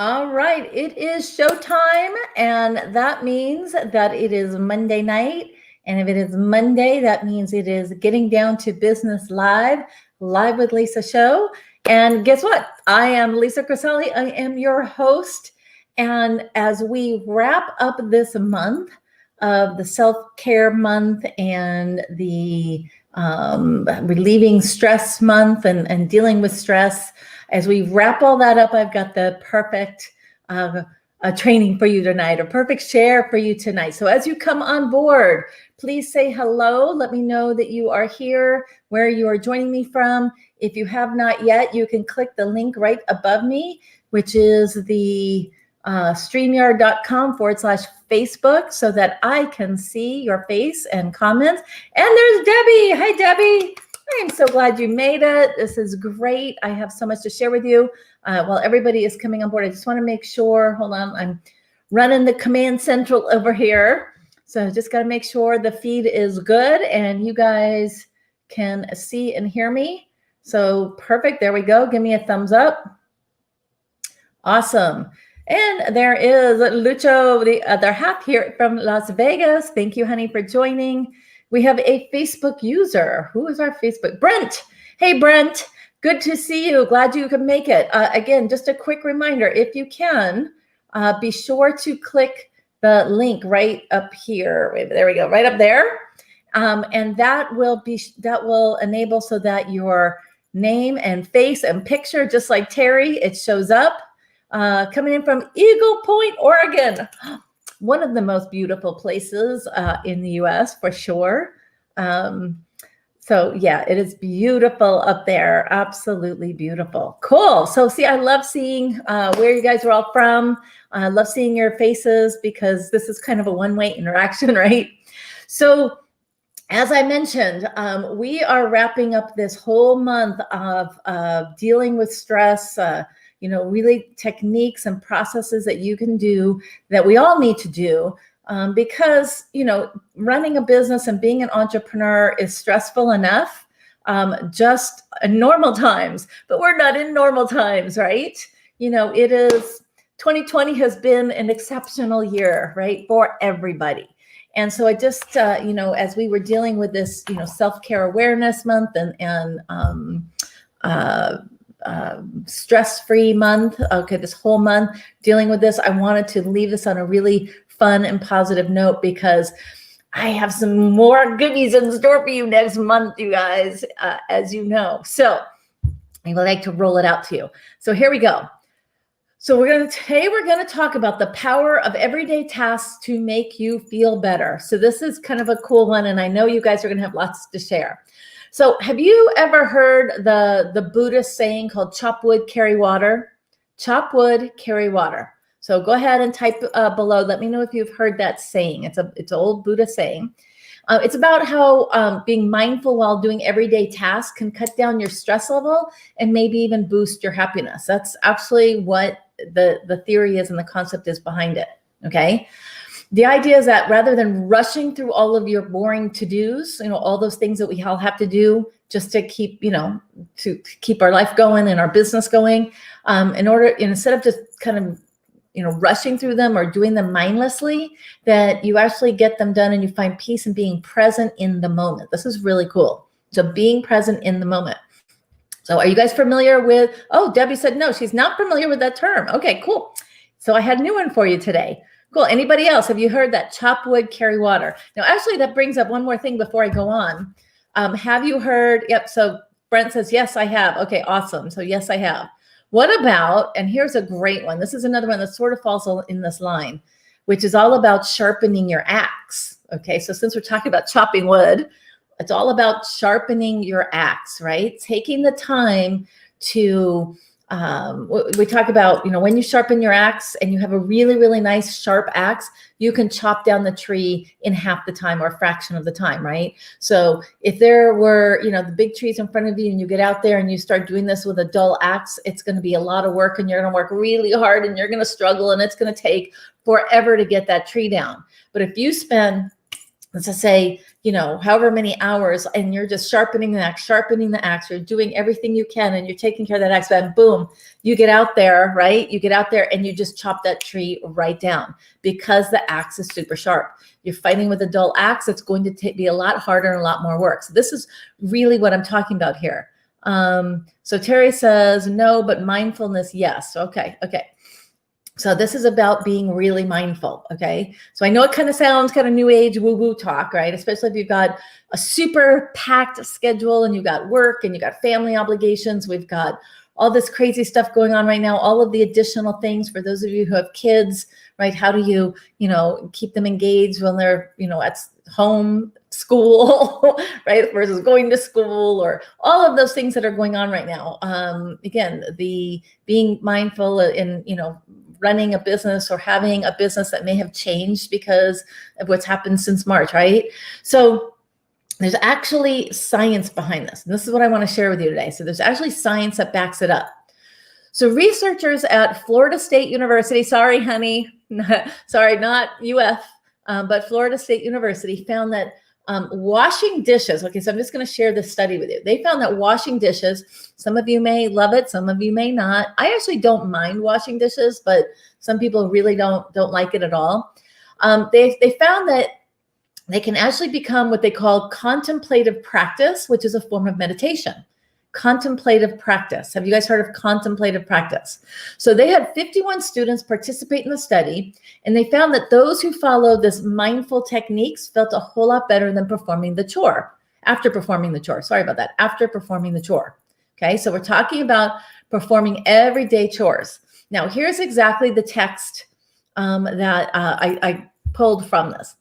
All right, it is showtime, and that means that it is Monday night. And if it is Monday, that means it is Getting Down to Business Live with Lisza show. And guess what? I am Lisza Criselli. I am your host. And as we wrap up this month of the self-care month and the relieving stress month and dealing with stress, as we wrap all that up, I've got the perfect training for you tonight, a perfect share for you tonight. So as you come on board, please say hello. Let me know that you are here, where you are joining me from. If you have not yet, you can click the link right above me, which is the StreamYard.com/Facebook, so that I can see your face and comments. And there's Debbie. Hi, Debbie. I'm so glad you made it. This is great. I have so much to share with you. While everybody is coming on board, I just want to make sure, hold on, I'm running the command central over here. So I just got to make sure the feed is good and you guys can see and hear me. So perfect. There we go. Give me a thumbs up. Awesome. And there is Lucho, the other half here from Las Vegas. Thank you, honey, for joining. We have a Facebook user. Who is our Facebook? Brent. Hey, Brent. Good to see you. Glad you could make it. Again, just a quick reminder, if you can, be sure to click the link right up here. Wait, there we go, right up there. And that will enable so that your name and face and picture, just like Terry, it shows up. Coming in from Eagle Point, Oregon. One of the most beautiful places in the U.S. for sure. So yeah, it is beautiful up there. Absolutely beautiful. Cool. So see, I love seeing where you guys are all from. I love seeing your faces because this is kind of a one-way interaction, right? So as I mentioned, we are wrapping up this whole month of dealing with stress, really techniques and processes that you can do that we all need to do because, running a business and being an entrepreneur is stressful enough just in normal times, but we're not in normal times, right? It is 2020 has been an exceptional year, right, for everybody. And so I just, as we were dealing with this, self-care awareness month and stress-free month, okay, this whole month dealing with this, I wanted to leave this on a really fun and positive note because I have some more goodies in store for you next month, you guys, as you know. So I would like to roll it out to you. So here we go. So today we're going to talk about the power of everyday tasks to make you feel better. So this is kind of a cool one, and I know you guys are going to have lots to share. So have you ever heard the Buddhist saying called chop wood, carry water? Chop wood, carry water. So go ahead and type below. Let me know if you've heard that saying. It's an old Buddhist saying. It's about how being mindful while doing everyday tasks can cut down your stress level and maybe even boost your happiness. That's actually what the theory is and the concept is behind it, okay? The idea is that rather than rushing through all of your boring to-dos, all those things that we all have to do just to keep, to keep our life going and our business going, instead of just kind of, rushing through them or doing them mindlessly, that you actually get them done and you find peace in being present in the moment. This is really cool. So being present in the moment. So are you guys familiar with, oh, Debbie said no, she's not familiar with that term. Okay, cool. So I had a new one for you today. Cool. Anybody else? Have you heard that chop wood, carry water? Now, actually, that brings up one more thing before I go on. Have you heard? Yep. So Brent says, yes, I have. Okay, awesome. So yes, I have. What about, and here's a great one. This is another one that sort of falls in this line, which is all about sharpening your axe. Okay, so since we're talking about chopping wood, it's all about sharpening your axe, right? Taking the time to, we talk about, when you sharpen your axe and you have a really, really nice sharp axe, you can chop down the tree in half the time or a fraction of the time, right? So if there were, the big trees in front of you and you get out there and you start doing this with a dull axe, it's going to be a lot of work and you're going to work really hard and you're going to struggle and it's going to take forever to get that tree down. But if you spend let's just say, however many hours, and you're just sharpening the axe, you're doing everything you can, and you're taking care of that axe, and boom, you get out there, right? You get out there and you just chop that tree right down because the axe is super sharp. You're fighting with a dull axe, it's going to be a lot harder and a lot more work. So this is really what I'm talking about here. So Terry says, no, but mindfulness, yes. Okay. So this is about being really mindful, okay? So I know it kind of sounds kind of new age woo-woo talk, right? Especially if you've got a super packed schedule and you've got work and you've got family obligations. We've got all this crazy stuff going on right now, all of the additional things for those of you who have kids, right? How do you, keep them engaged when they're, at home, school, right? Versus going to school, or all of those things that are going on right now. Again, the being mindful in, running a business or having a business that may have changed because of what's happened since March, right? So there's actually science behind this. And this is what I want to share with you today. So there's actually science that backs it up. So researchers at Florida State University, sorry, honey, sorry, not UF, but Florida State University found that washing dishes, okay, so I'm just going to share this study with you. They found that washing dishes, some of you may love it, some of you may not. I actually don't mind washing dishes, but some people really don't like it at all. They found that they can actually become what they call contemplative practice, which is a form of meditation. Contemplative practice. Have you guys heard of contemplative practice? So they had 51 students participate in the study, and they found that those who followed this mindful techniques felt a whole lot better than performing the chore. After performing the chore. Sorry about that. After performing the chore. Okay, so we're talking about performing everyday chores. Now, here's exactly the text that I pulled from this.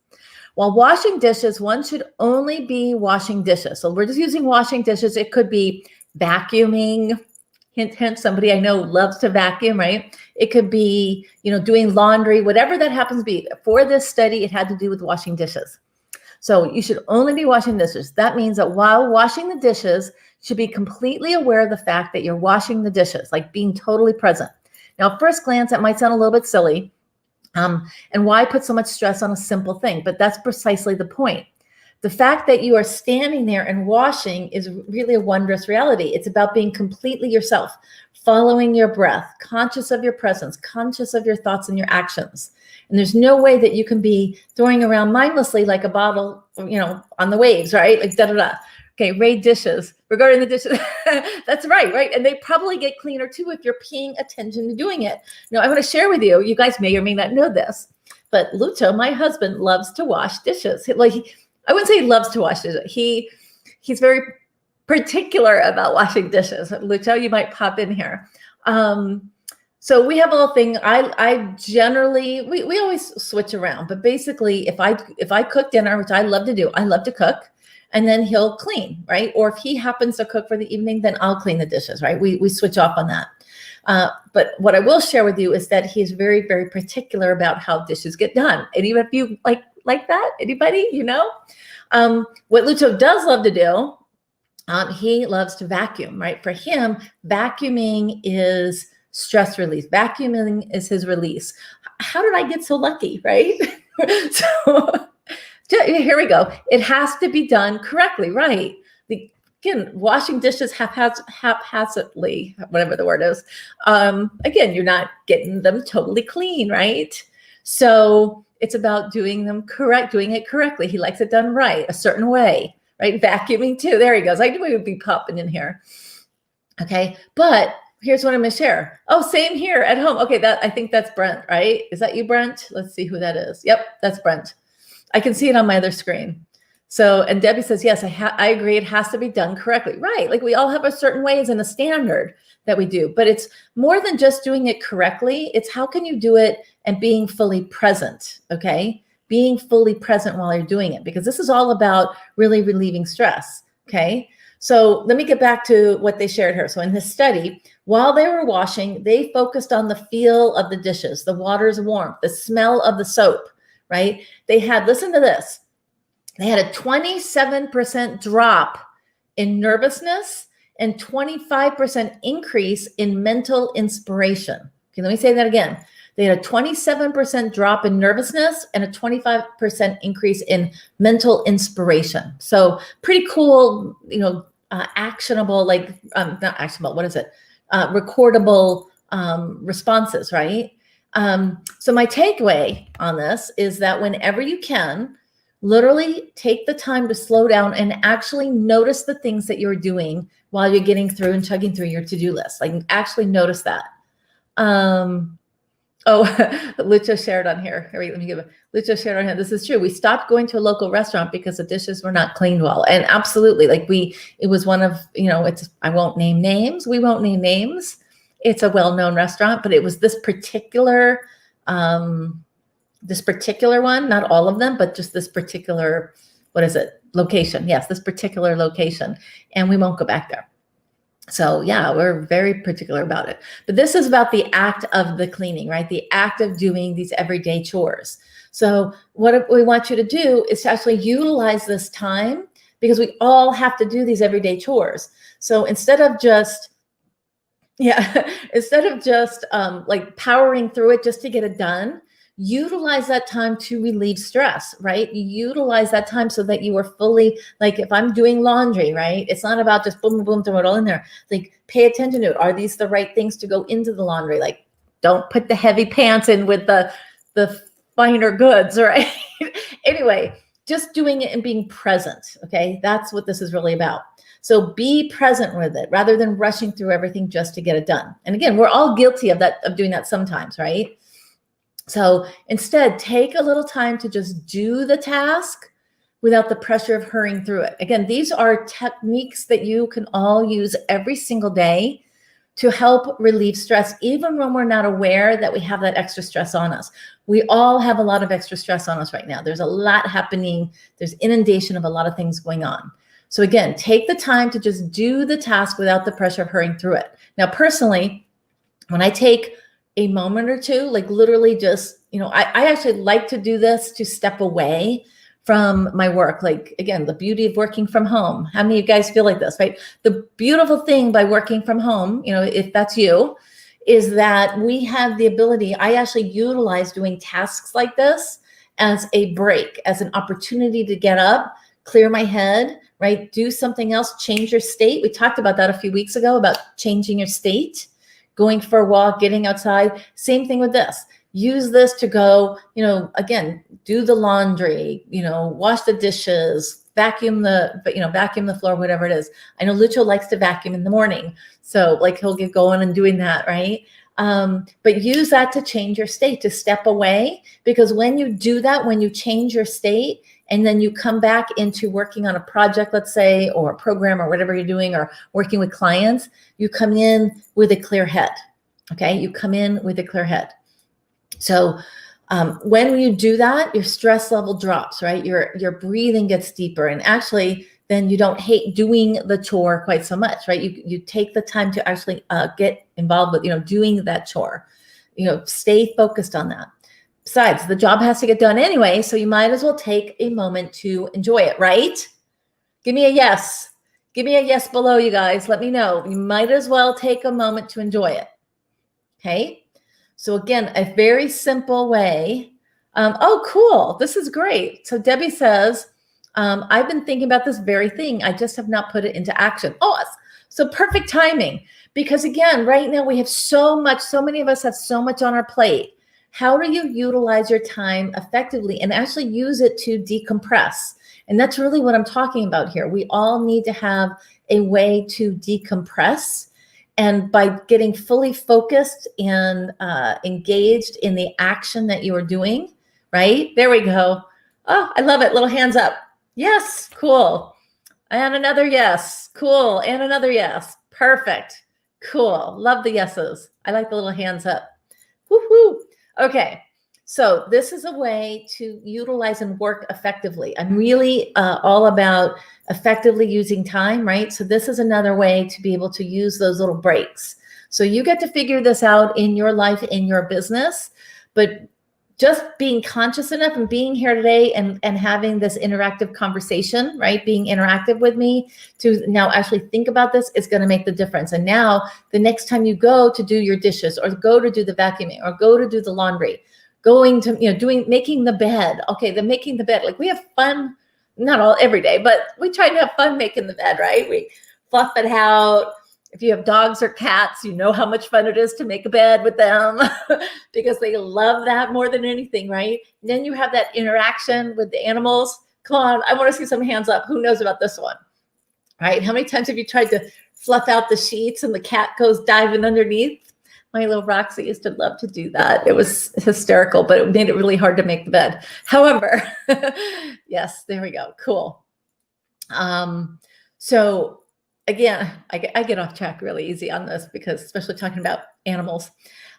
While washing dishes, one should only be washing dishes. So we're just using washing dishes. It could be vacuuming. Hint, hint, somebody I know loves to vacuum, right? It could be, doing laundry, whatever that happens to be. For this study, it had to do with washing dishes. So you should only be washing dishes. That means that while washing the dishes, you should be completely aware of the fact that you're washing the dishes, like being totally present. Now, at first glance, that might sound a little bit silly. And why put so much stress on a simple thing? But that's precisely the point. The fact that you are standing there and washing is really a wondrous reality. It's about being completely yourself, following your breath, conscious of your presence, conscious of your thoughts and your actions. And there's no way that you can be throwing around mindlessly like a bottle, on the waves, right? Like da-da-da. Okay, Ray, dishes. Regarding the dishes, that's right? And they probably get cleaner too if you're paying attention to doing it. Now, I want to share with you, you guys may or may not know this, but Lucho, my husband, loves to wash dishes. I wouldn't say he loves to wash dishes. He's very particular about washing dishes. Lucho, you might pop in here. So we have a little thing. I generally, we always switch around, but basically if I cook dinner, which I love to do, I love to cook, and then he'll clean, right? Or if he happens to cook for the evening, then I'll clean the dishes, right? We switch off on that. But what I will share with you is that he's very, very particular about how dishes get done. Any of you like that? Anybody, what Lucho does love to do, he loves to vacuum, right? For him, vacuuming is stress release. Vacuuming is his release. How did I get so lucky, right? So here we go. It has to be done correctly, right? Again, washing dishes haphazardly, whatever the word is. Again, you're not getting them totally clean, right? So it's about doing it correctly. He likes it done right, a certain way, right? Vacuuming too. There he goes. I knew he would be popping in here. Okay, but here's what I'm going to share. Oh, same here at home. Okay, I think that's Brent, right? Is that you, Brent? Let's see who that is. Yep, that's Brent. I can see it on my other screen. So, and Debbie says, yes, I agree. It has to be done correctly. Right. Like we all have a certain ways and a standard that we do, but it's more than just doing it correctly. It's how can you do it and being fully present. Okay. Being fully present while you're doing it, because this is all about really relieving stress. Okay. So let me get back to what they shared here. So in this study, while they were washing, they focused on the feel of the dishes, the water's warmth, the smell of the soap, right? They had, listen to this. They had a 27% drop in nervousness and 25% increase in mental inspiration. Okay, let me say that again. They had a 27% drop in nervousness and a 25% increase in mental inspiration. So pretty cool, actionable, not actionable, what is it? Recordable responses, right? So my takeaway on this is that whenever you can, literally take the time to slow down and actually notice the things that you're doing while you're getting through and chugging through your to-do list. Like actually notice that. Lisza shared on here. Wait, let me give it. Lisza shared on here. This is true. We stopped going to a local restaurant because the dishes were not cleaned well. And absolutely, it was one of, I won't name names. We won't name names. It's a well-known restaurant, but it was this particular one, not all of them, but just this particular, location. Yes, this particular location. And we won't go back there. So yeah, we're very particular about it. But this is about the act of the cleaning, right? The act of doing these everyday chores. So what we want you to do is to actually utilize this time, because we all have to do these everyday chores. So instead of just powering through it just to get it done, utilize that time to relieve stress, right? Utilize that time so that you are fully, if I'm doing laundry, right? It's not about just boom, boom, throw it all in there. Pay attention to it. Are these the right things to go into the laundry? Don't put the heavy pants in with the finer goods, right? Anyway, just doing it and being present, okay? That's what this is really about. So be present with it rather than rushing through everything just to get it done. And again, we're all guilty of doing that sometimes, right? So instead, take a little time to just do the task without the pressure of hurrying through it. Again, these are techniques that you can all use every single day to help relieve stress, even when we're not aware that we have that extra stress on us. We all have a lot of extra stress on us right now. There's a lot happening. There's inundation of a lot of things going on. So again, take the time to just do the task without the pressure of hurrying through it. Now, personally, when I take a moment or two, literally just, I actually like to do this to step away from my work. Again, the beauty of working from home. How many of you guys feel like this, right? The beautiful thing by working from home, if that's you, is that we have the ability, I actually utilize doing tasks like this as a break, as an opportunity to get up, clear my head, right? Do something else, change your state. We talked about that a few weeks ago, about changing your state, going for a walk, getting outside. Same thing with this. Use this to go, again, do the laundry, wash the dishes, vacuum the floor, whatever it is. I know Lucho likes to vacuum in the morning. So he'll get going and doing that, right? But use that to change your state, to step away, because when you do that, when you change your state, and then you come back into working on a project, let's say, or a program or whatever you're doing, or working with clients, you come in with a clear head, okay? You come in with a clear head. So when you do that, your stress level drops, right? Your breathing gets deeper, and actually then you don't hate doing the chore quite so much, right? You take the time to actually get involved with, doing that chore, stay focused on that. Besides, the job has to get done anyway, so you might as well take a moment to enjoy it, right? Give me a yes. Give me a yes below, you guys. Let me know. You might as well take a moment to enjoy it, okay? So again, a very simple way. Oh, cool. This is great. So Debbie says, I've been thinking about this very thing. I just have not put it into action. Oh, so perfect timing. Because again, right now we have so many of us have so much on our plate. How do you utilize your time effectively and actually use it to decompress? And that's really what I'm talking about here. We all need to have a way to decompress. And by getting fully focused and engaged in the action that you are doing, right? There we go. Oh, I love it. Little hands up. Yes, cool. And another yes. Cool. And another yes. Perfect. Cool. Love the yeses. I like the little hands up. Woo-hoo. Okay, so this is a way to utilize and work effectively. I'm really all about effectively using time, right? So this is another way to be able to use those little breaks. So you get to figure this out in your life, in your business, but just being conscious enough and being here today and having this interactive conversation, right? Being interactive with me to now actually think about this is going to make the difference. And now the next time you go to do your dishes or go to do the vacuuming or go to do the laundry, going to, making the bed. Okay. The making the bed, like we have fun, not all every day, but we try to have fun making the bed, right? We fluff it out. If you have dogs or cats, you know how much fun it is to make a bed with them because they love that more than anything, right? And then you have that interaction with the animals. Come on, I want to see some hands up. Who knows about this one, right? How many times have you tried to fluff out the sheets and the cat goes diving underneath? My little Roxy used to love to do that. It was hysterical, but it made it really hard to make the bed. However, yes, there we go. Cool. So again, I get off track really easy on this because especially talking about animals.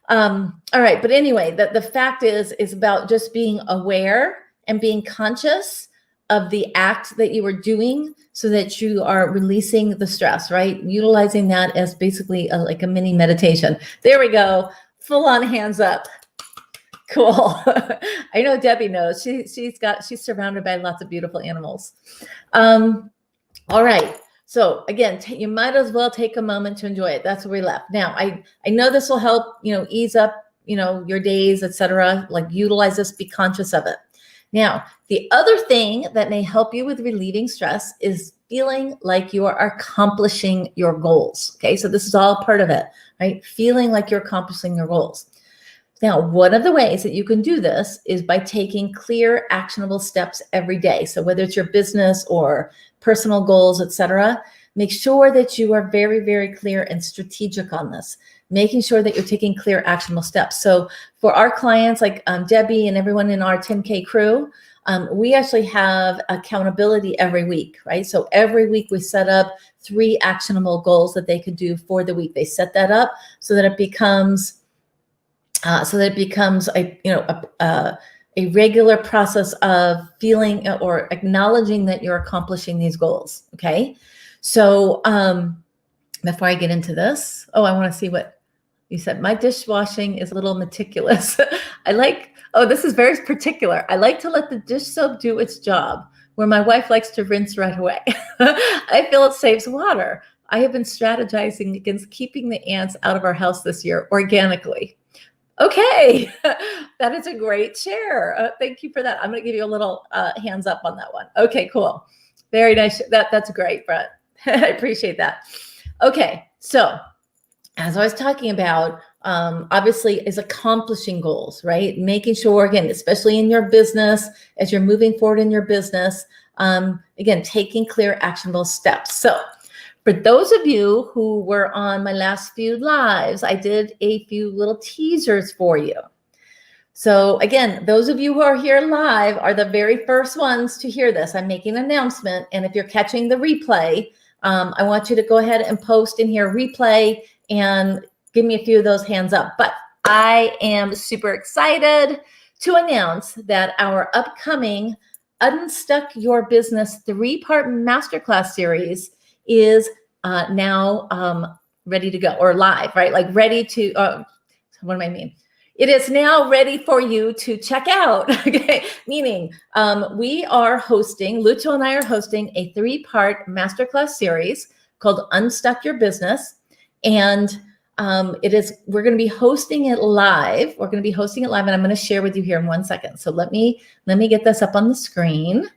All right. But anyway, the fact is about just being aware and being conscious of the act that you are doing so that you are releasing the stress, right? Utilizing that as basically like a mini meditation. There we go. Full on hands up. Cool. I know Debbie knows. She's surrounded by lots of beautiful animals. All right. So again, you might as well take a moment to enjoy it. That's where we left. Now, I know this will help, ease up, your days, etc. Like utilize this, be conscious of it. Now, the other thing that may help you with relieving stress is feeling like you are accomplishing your goals. Okay, so this is all part of it, right? Feeling like you're accomplishing your goals. Now, one of the ways that you can do this is by taking clear, actionable steps every day. So whether it's your business or personal goals, etc., make sure that you are very, very clear and strategic on this, making sure that you're taking clear, actionable steps. So for our clients, like Debbie and everyone in our 10K crew, we actually have accountability every week, right? So every week we set up 3 actionable goals that they could do for the week. They set that up so that it becomes a regular process of feeling or acknowledging that you're accomplishing these goals. Okay. So before I get into this, I want to see what you said. My dishwashing is a little meticulous. This is very particular. I like to let the dish soap do its job where my wife likes to rinse right away. I feel it saves water. I have been strategizing against keeping the ants out of our house this year organically. Okay, that is a great share. Thank you for that. I'm going to give you a little hands up on that one. Okay, cool. Very nice. That's great, Brett. I appreciate that. Okay, so as I was talking about, obviously is accomplishing goals, right? Making sure, again, especially in your business, as you're moving forward in your business, again, taking clear, actionable steps. So for those of you who were on my last few lives, I did a few little teasers for you. So again, those of you who are here live are the very first ones to hear this. I'm making an announcement. And if you're catching the replay, I want you to go ahead and post in here replay and give me a few of those hands up. But I am super excited to announce that our upcoming Unstuck Your Business 3-part masterclass series is now ready to go, or live, right? Like ready to, what do I mean? It is now ready for you to check out, okay? Meaning we are hosting, Lucho and I are hosting a 3-part masterclass series called Unstuck Your Business. And we're going to be hosting it live. We're going to be hosting it live, and I'm going to share with you here in 1 second. So let me get this up on the screen.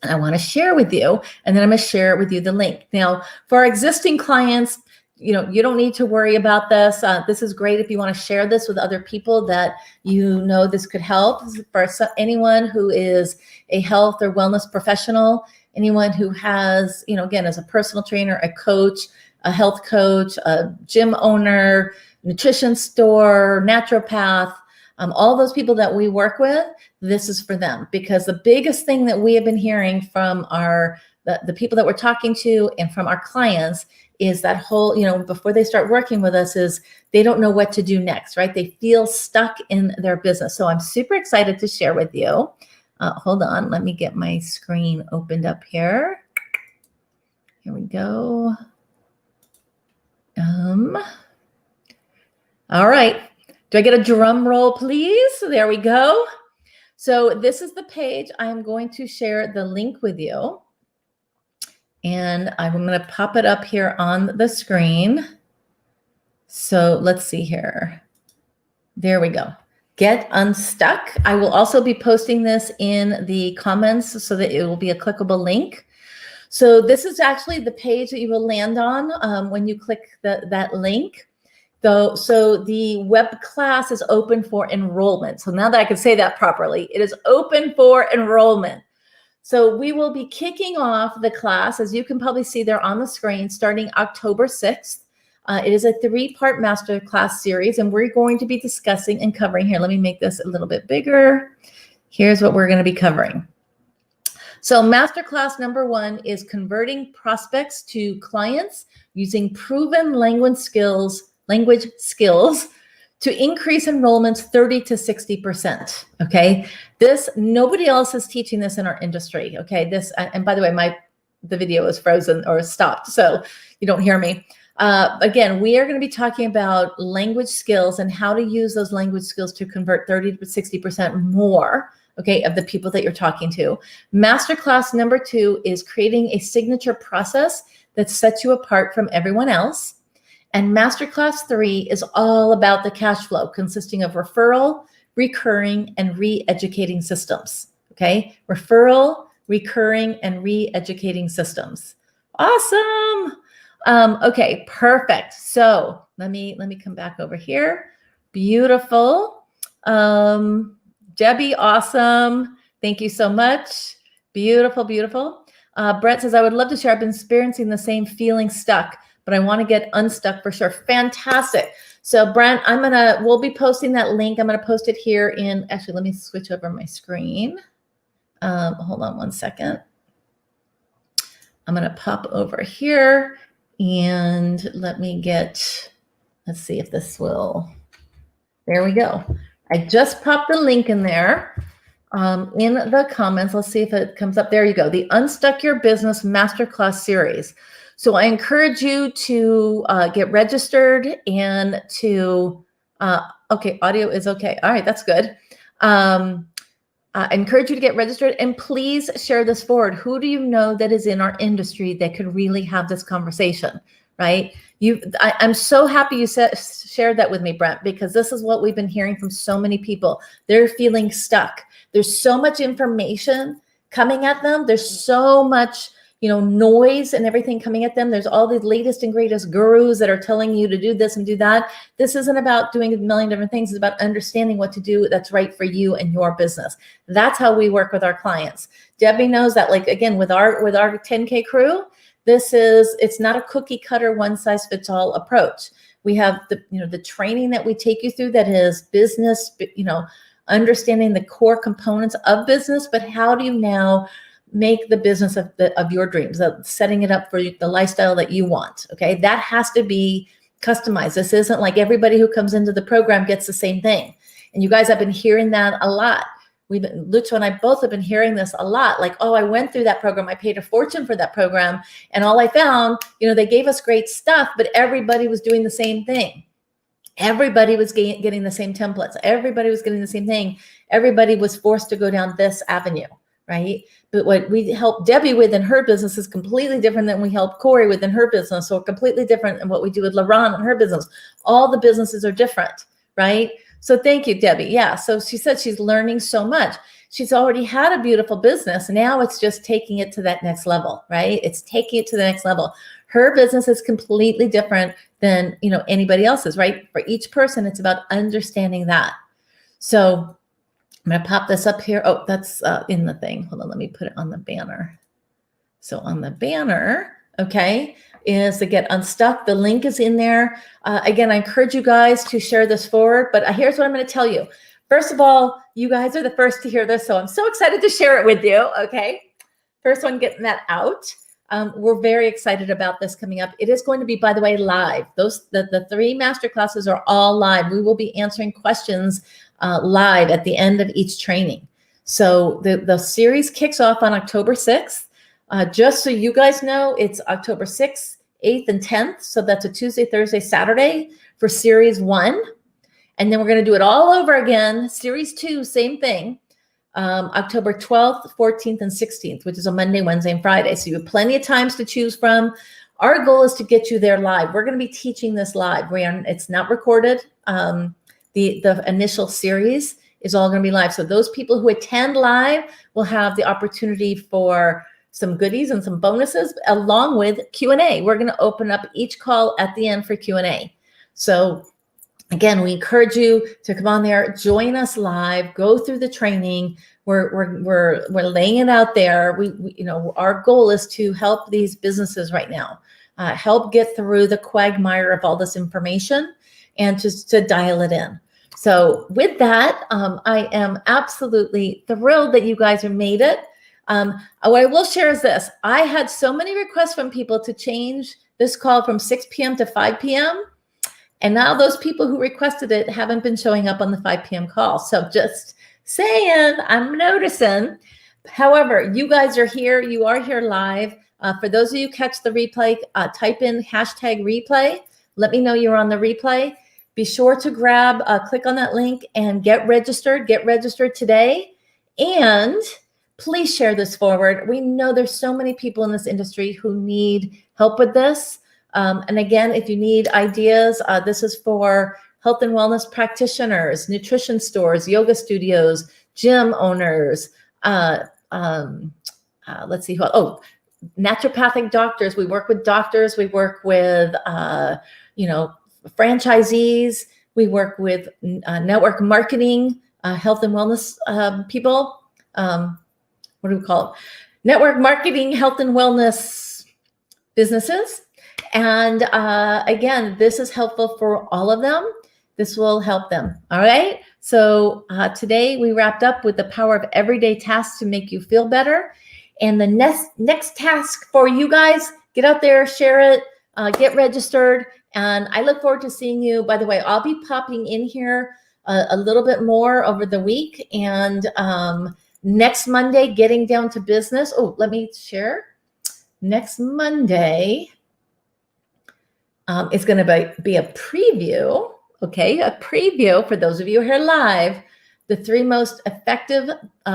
And I want to share with you, and then I'm going to share with you the link. Now, for our existing clients, you don't need to worry about this. This is great if you want to share this with other people that this could help. For anyone who is a health or wellness professional, anyone who has, again, as a personal trainer, a coach, a health coach, a gym owner, nutrition store, naturopath, all those people that we work with, this is for them. Because the biggest thing that we have been hearing from the people that we're talking to and from our clients is that whole, before they start working with us, is they don't know what to do next, right? They feel stuck in their business. So I'm super excited to share with you. Hold on, let me get my screen opened up here. Here we go. All right. Do I get a drum roll, please? So there we go. So this is the page. I'm going to share the link with you. And I'm going to pop it up here on the screen. So let's see here. There we go. Get unstuck. I will also be posting this in the comments so that it will be a clickable link. So this is actually the page that you will land on when you click that link. So the web class is open for enrollment. So now that I can say that properly, it is open for enrollment. So we will be kicking off the class, as you can probably see there on the screen, starting October 6th. It is a 3-part masterclass series, and we're going to be discussing and covering here. Let me make this a little bit bigger. Here's what we're going to be covering. So masterclass number 1 is converting prospects to clients using proven language skills to increase enrollments 30 to 60%. Okay, nobody else is teaching this in our industry. Okay, and by the way, the video is frozen or stopped, so you don't hear me. Again, we are going to be talking about language skills and how to use those language skills to convert 30 to 60% more, okay, of the people that you're talking to. Masterclass number 2 is creating a signature process that sets you apart from everyone else. And Masterclass 3 is all about the cash flow, consisting of referral, recurring, and re-educating systems, okay? Referral, recurring, and re-educating systems. Awesome. Okay, perfect. So let me come back over here. Beautiful. Debbie, awesome. Thank you so much. Beautiful, beautiful. Brett says, I would love to share. I've been experiencing the same feeling stuck, but I want to get unstuck for sure. Fantastic. So Brent, we'll be posting that link. I'm going to post it here actually, let me switch over my screen. Hold on one second. I'm going to pop over here. And let's see if this will, there we go. I just popped the link in there in the comments. Let's see if it comes up. There you go. The Unstuck Your Business Masterclass series. So I encourage you to get registered and to, okay, audio is okay. All right, that's good. I encourage you to get registered and please share this forward. Who do you know that is in our industry that could really have this conversation, right? I'm so happy you shared that with me, Brent, because this is what we've been hearing from so many people. They're feeling stuck. There's so much information coming at them. There's so much, noise and everything coming at them. There's all the latest and greatest gurus that are telling you to do this and do that. This isn't about doing a million different things. It's about understanding what to do that's right for you and your business. That's how we work with our clients. Debbie knows that, like, again, with our 10K crew, it's not a cookie cutter, one size fits all approach. We have the training that we take you through that is business, understanding the core components of business, but how do you now make the business of your dreams, setting it up for the lifestyle that you want. Okay, that has to be customized. This isn't like everybody who comes into the program gets the same thing. And you guys have been hearing that a lot. Lisza and I both have been hearing this a lot. Like, oh, I went through that program. I paid a fortune for that program. And all I found, they gave us great stuff, but everybody was doing the same thing. Everybody was getting the same templates. Everybody was getting the same thing. Everybody was forced to go down this avenue. Right? But what we help Debbie with in her business is completely different than we help Corey with in her business, or completely different than what we do with LaRon in her business. All the businesses are different, right? So thank you, Debbie. Yeah. So she said she's learning so much. She's already had a beautiful business. Now it's just taking it to that next level, right? It's taking it to the next level. Her business is completely different than, anybody else's, right? For each person, it's about understanding that. So I'm going to pop this up here. Oh, that's in the thing. Hold on. Let me put it on the banner. So on the banner, okay, is to get unstuck. The link is in there. Again, I encourage you guys to share this forward. But here's what I'm going to tell you. First of all, you guys are the first to hear this. So I'm so excited to share it with you. Okay. First one, getting that out. We're very excited about this coming up. It is going to be, by the way, live. The 3 masterclasses are all live. We will be answering questions live at the end of each training. So the series kicks off on October 6th. Just so you guys know, it's October 6th, 8th, and 10th. So that's a Tuesday, Thursday, Saturday for series 1. And then we're going to do it all over again. Series 2, same thing. October 12th, 14th, and 16th, which is a Monday, Wednesday, and Friday. So you have plenty of times to choose from. Our goal is to get you there live. We're going to be teaching this live. It's not recorded. The initial series is all going to be live. So those people who attend live will have the opportunity for some goodies and some bonuses along with Q&A. We're going to open up each call at the end for Q&A. So again, we encourage you to come on there, join us live, go through the training. We're laying it out there. We our goal is to help these businesses right now, help get through the quagmire of all this information and just to dial it in. So with that, I am absolutely thrilled that you guys have made it. What I will share is this. I had so many requests from people to change this call from 6 p.m. to 5 p.m. And now those people who requested it haven't been showing up on the 5 p.m. call. So just saying, I'm noticing. However, you guys are here. You are here live. For those of you who catch the replay, type in #replay. Let me know you're on the replay. Be sure to click on that link and get registered. Get registered today. And please share this forward. We know there's so many people in this industry who need help with this. And again, if you need ideas, this is for health and wellness practitioners, nutrition stores, yoga studios, gym owners. Let's see naturopathic doctors. We work with doctors. We work with, franchisees. We work with network marketing, health and wellness people. What do we call it? Network marketing, health and wellness businesses. And again, this is helpful for all of them. This will help them. All right. So today we wrapped up with the power of everyday tasks to make you feel better. And the next task for you guys, get out there, share it, get registered. And I look forward to seeing you. By the way, I'll be popping in here a little bit more over the week. And next Monday, getting down to business. Oh, let me share. Next Monday, it's going to be a preview, okay? A preview for those of you here live, the 3 most effective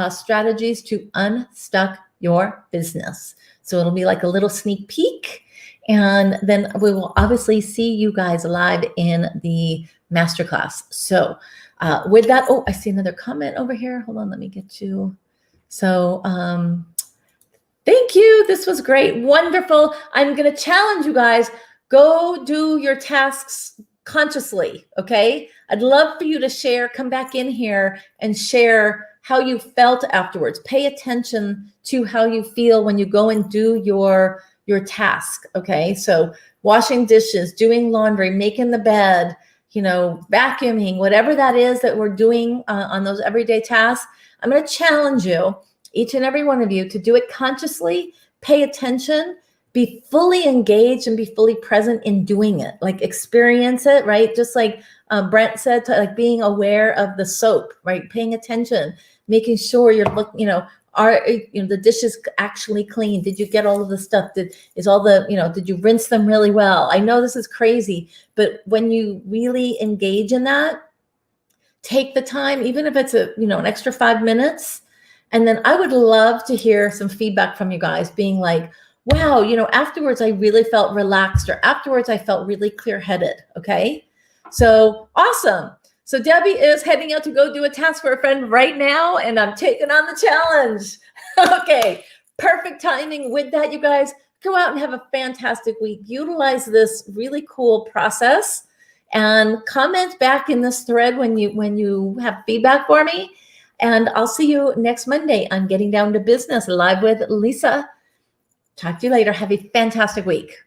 strategies to unstuck your business. So it'll be like a little sneak peek. And then we will obviously see you guys live in the masterclass. So with that, I see another comment over here. Hold on, let me get you. So thank you. This was great. Wonderful. I'm going to challenge you guys. Go do your tasks consciously, okay? I'd love for you to share, come back in here and share how you felt afterwards. Pay attention to how you feel when you go and do your task, okay? So washing dishes, doing laundry, making the bed, vacuuming, whatever that is that we're doing on those everyday tasks. I'm going to challenge you, each and every one of you, to do it consciously, pay attention, be fully engaged and be fully present in doing it, like experience it, right? Just like Brent said, like being aware of the soap, right? Paying attention, making sure you're looking, are the dishes actually clean? Did you get all of the stuff? Did you rinse them really well? I know this is crazy, but when you really engage in that, take the time, even if it's an extra 5 minutes. And then I would love to hear some feedback from you guys being like, wow, afterwards I really felt relaxed, or afterwards I felt really clear-headed, okay? So awesome. So Debbie is heading out to go do a task for a friend right now, and I'm taking on the challenge. Okay, perfect timing. With that, you guys, go out and have a fantastic week. Utilize this really cool process and comment back in this thread when you have feedback for me. And I'll see you next Monday on Getting Down to Business live with Lisza. Talk to you later. Have a fantastic week.